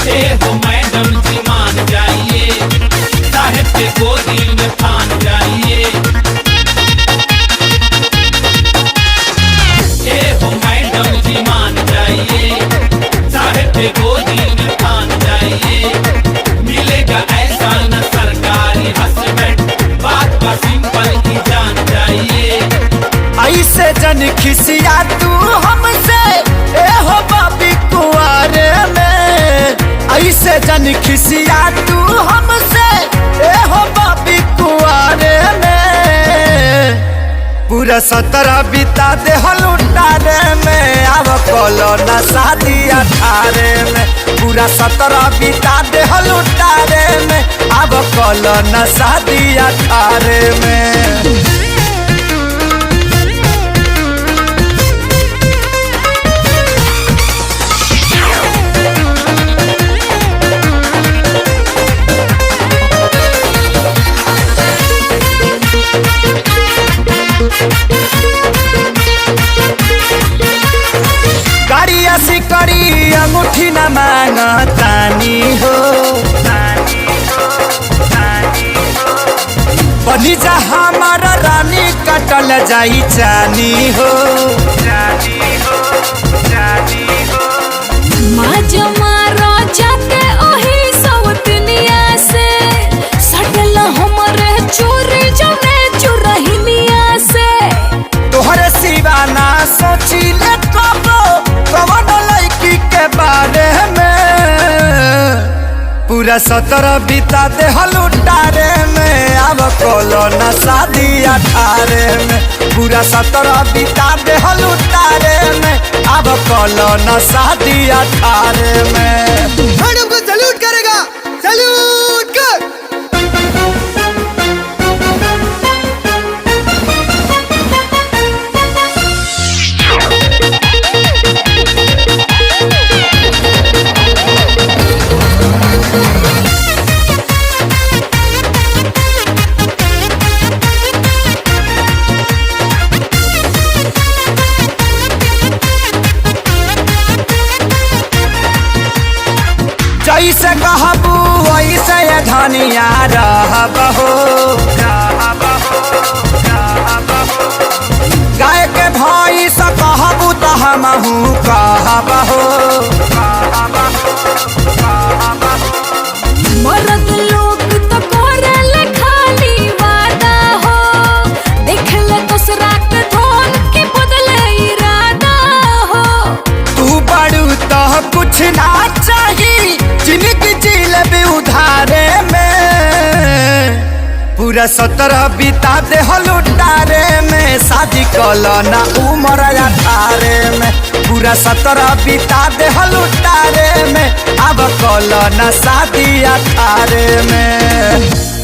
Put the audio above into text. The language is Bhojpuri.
हो मैडम जी मान जाइए, साहेब के गोदी में फान जाइए। हो मैडम जी मान जाइए, साहेब के गोदी में फान जाइए। मिलेगा ऐसा न सरकारी हस्बैंड, बात का सिंपल ही जान जाइए। ऐसे जन खिसिया तू हमसे ए हो बाबी कुआरे में, ऐसे जन खिसिया तू हमसे ए हो बाबी कुआरे में। पूरा 17 बिता दे हलुटारे में, अब कलो न शादी 18 में। पूरा 17 बिता दे हलुटारे में, अब कलो न शादी 18 में। गाड़िया सिकड़ी अंगूठी न मांगतानी हो, बनी जा हमारा रानी कटल जाई जानी हो। मारो जाके ओही सवतनिया से, सटल हमरे चोरी जमे चुरहिनिया से। तोहरे सिवा ना सोची ले कबो कवन लड़की के बारे में। पूरा 17 बिता दे हलुटारे में, अब कलो न शादी 18 में। पूरा 17 बिता दे हलुटारे में, अब कलो न शादी 18 में। मैडम को सैल्यूट करेगा, सैल्यूट कर। जैसे कहबू वैसे धनिया रहब हो। गाय के भैंस कहबू तो हमहू कहब हो। मर्द लोग तो करेले खाली वादा हो, देखले दूसरा के धोन के बदले इरादा हो। तू बड़ू तो कुछ ना चाहिए, जिंदगी जी ले उधारे में। पूरा 17 बिता दे हलुटारे में, शादी कलो ना उम्र 18 में। पूरा 17 बिता दे हलुटारे में, अब कलो ना शादी 18 में।